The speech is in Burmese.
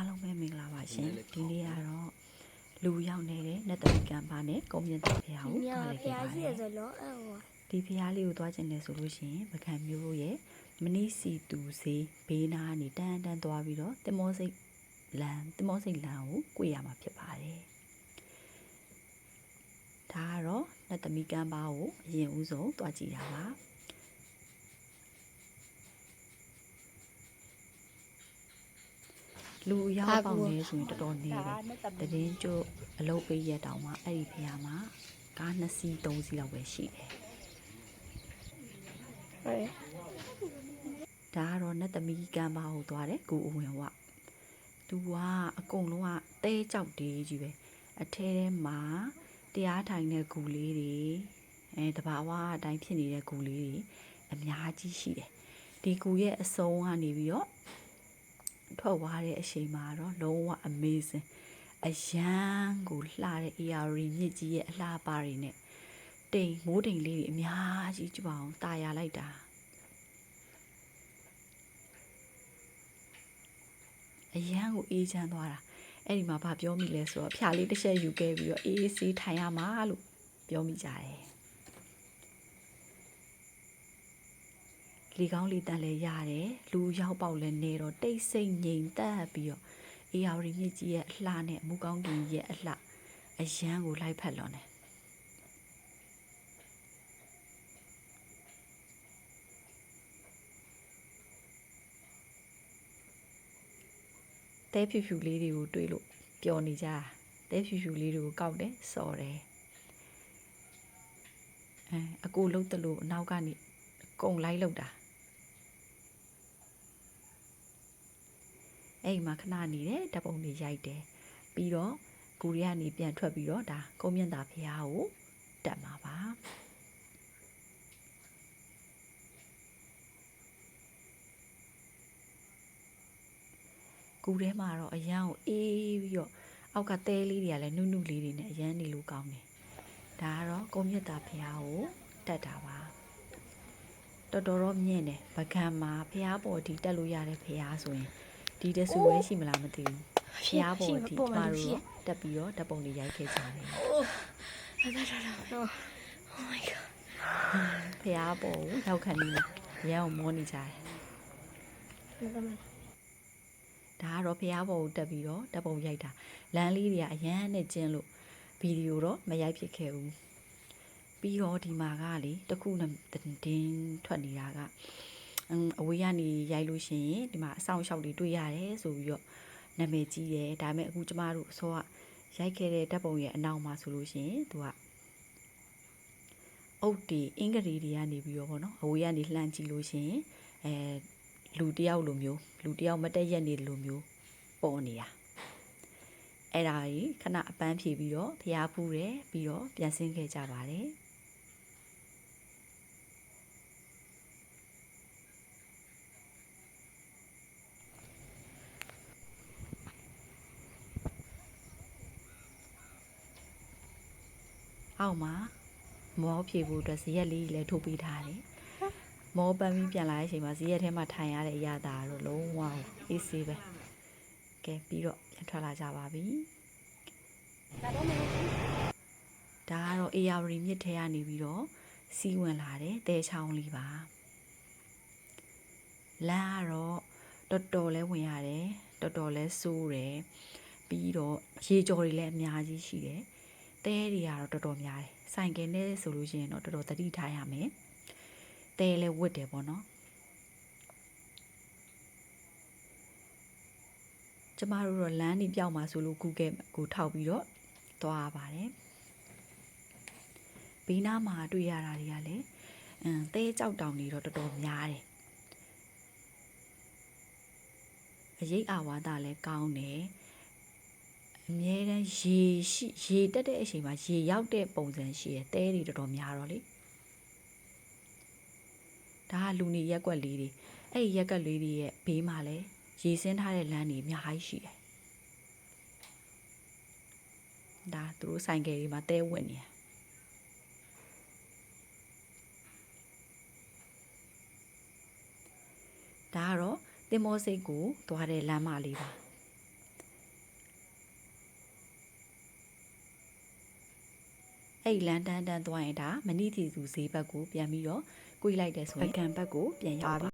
အားလုံးပဲမင်္ဂလာပါရှင်ဒီနေ့ကတော့လူရောက်နေတဲ့နတ်သမီးကံပါနဲ့ကုန်းမြင့်တဲ့ဖရားကိုတွားလိုက်ခဲ့ပါတယ်ဒီဖရားလေးကိုတွားကျင်တယ်ဆိုလို့ရှိရင်ပကံမျိုးရဲ့မနီစီတူစေးဘေးနားကနေတန်းတန်းသွားပြီးတော့တင်မောစိတ်လန်ကိုကိုရမှာဖြစ်ပါတယ်ဒါကတော့နတ်သမီးကံပါကိုအရင်ဦးဆုံးတွားကြည့်တာပါလူရောက်ပေါင်းနေဆိုရင်တော်တော်နေတယ်တည်င်းကျို့အလုပ်ပေးရတောင်မှအဲ့ဒီဖရားမှာကား2စီး3စီးလောက်ပဲရှိတယ်ဒါကတော့နတ်သမီးကံပါကိုသွားတယ်ကိုအဝင်ဝသူကအကုန်လုံးကတဲကြောက်တေးကြီးပဲအထဲထဲမှာတရားထိုင်တဲ့ဂူလေးတွေတဘာဝအတိုင်းဖြစ်နေတဲ့ဂူလေးတွေအများကြီးရှိတယ်ဒီဂူရဲ့အစုံကနေပြီးတော့ထွက်သွားတဲ့အချိန်မှာတော့လုံးဝ amazing အရန်ကိုလှတဲ့ AR မြစ်ကြီးရဲ့အလှပါတွေနဲ့တိမ်မိုးတိမ်လေးတွေအများကြီးကြည့်ပါအောင်တာယာလိုက်တာအရန်ကိုအေးချမ်းသွားတာအဲ့ဒီမှာဗာပြောမိလဲဆိုတော့ဖြာလေးတစ်ချက်ယူခဲ့ပြီးတော့အေးဆေးထိုင်ရမှာလို့ပြောမိကြတယ်လေကောင်းလေတန်လဲရတယ်လူရောက်ပေါက်လဲနေတော့တိတ်ဆိတ်ငြိမ်သက်ပြီးတော့အေးရီမြစ်ကြီးရဲ့အလှနဲ့မူကောင်းကင်ရဲ့အလှအရန်ကိုလိုက်ဖက်လွန်တယ်တဲဖြူဖြူလေးတွေကိုတွေးလို့ပျော်နေကြတဲဖြူဖြူလေးတွေကိုကောက်တယ်စော်တယ်အကိုလှုပ်တယ်လို့အနောက်ကနေကုံလိုက်လှုပ်တာအဲ့မှာခဏနေတယ်ဓာတ်ပုံတွေရိုက်တယ်ပြီးတော့ကိုရီးယားနေပြန်ထွက်ပြီးတော့ဒါကုန်းမြင့်တာဖရားကိုတက်မှာပါကူထဲမှာတော့အရန်ကိုအေးပြီးတော့အောက်ကတဲလေးတွေကလည်းနုနုလေးတွေနဲ့အရန်နေလို့ကောင်းတယ်ဒါကတော့ကုန်းမြင့်တာဖရားကိုတက်တာပါတော်တော်မြင့်တယ်ပကံမှာဖရားပေါ်ဒီတက်လို့ရတဲ့ဖရားဆိုရင်ဒီတဆူပဲရှိမလားမသိဘူးဖရားပေါ်ဒီကျမတို့တက်ပြီးတော့ဓာတ်ပုံတွေရိုက်ခဲ့ကြတယ်Oh my god ဖရားပေါ်ကိုရောက်ခံနေရန်အောင်မောနေကြတယ်ဒါကတော့ဖရားပေါ်ကိုတက်ပြီးတော့ဓာတ်ပုံရိုက်တာလမ်းလေးတွေကအရန်နဲ့ကျင်းလို့ဗီဒီယိုတော့မရိုက်ဖြစ်ခဲ့ဘူးပြီးတော့ဒီမှာကလေတခုနဲ့တင်းထွက်နေတာကအဝေးကနေရိုက်လို့ရှိရင်ဒီမှာအဆောင်အရှောက်တွေတွေ့ရတယ်ဆိုပြီးတော့နာမည်ကြီးတယ်ဒါပေမဲ့အခုကျမတို့အစောကရိုက်ခဲ့တဲ့ဓာတ်ပုံရဲ့အနောက်မှာဆိုလို့ရှိရင်သူကအုတ်တီအင်္ဂရီတွေကနေပြီးတော့ဗောနော်အဝေးကနေလှမ်းကြည့်လို့ရှိရင်လူတယောက်လိုမျိုးလူတယောက်မတက်ရက်နေလိုမျိုးပေါ်နေတာအဲ့ဒါကြီးခဏအပန်းဖြေပြီးတော့ဖျားဖူးတယ်ပြီးတော့ပြန်ဆင်းခဲ့ကြပါတယ်အောက်မှာမောဖြေဖို့အတွက်ဇရက်လေးလည်းထုတ်ပေးထားတယ်မောပန်းပြီးပြန်လာတဲ့အချိန်မှာဇရက်ထဲမှာထိုင်ရတဲ့အရာတာတော့လုံးဝအေးဆေးပဲကဲပြီးတော့ပြန်ထွက်လာကြပါပြီဒါကတော့ AR မြစ်ထဲကနေပြီးတော့စီးဝင်လာတဲ့တဲချောင်းလေးပါလမ်းကတော့တော်တော်လဲဝင်ရတယ်တော်တော်လဲဆိုးတယ်ပြီးတော့ရေကြော်တွေလည်းအများကြီးရှိတယ်တဲတွေကတော့တော်တော်များတယ်ဆိုင်ကယ်နဲ့ဆိုလို့ရှိရင်တော့တော်တော်သတိထားရမယ်တဲလည်းဝတ်တယ်ပေါ့နော်ကျမတို့တော့လမ်းနေပြောက်မှာဆိုလို့ Google ကိုထောက်ပြီးတော့သွားပါတယ်ဘေးနားမှာတွေ့ရတာတွေကလည်းတဲကြောက်တောင်တွေတော့တော်တော်များတယ်အရိပ်အာဝါဒလည်းကောင်းတယ်အမြဲတမ်းရေတက်တဲ့အချိန်မှာရေရောက်တဲ့ပုံစံရှိတယ်တဲတွေတော်တော်များတော့လေဒါကလူနေရက်ကွက်လေးတွေအဲ့ဒီရက်ကွက်လေးတွေရဲ့ဘေးမှာလည်းရေဆင်းထားတဲ့လမ်းတွေအများကြီးရှိတယ်ဒါသူတို့ဆိုင်ကယ်တွေမှာတဲဝင်နေဒါကတော့တင်မောစိတ်ကိုသွားတဲ့လမ်းမလေးပါ အဲ့လန်တန်းသွားရင်ဒါမဏိတီသူဈေးဘက်ကိုပြန်ပြီးတော့ကွေးလိုက်တယ်ဆိုရင်ပကံဘက်ကိုပြန်ရောက်ပါ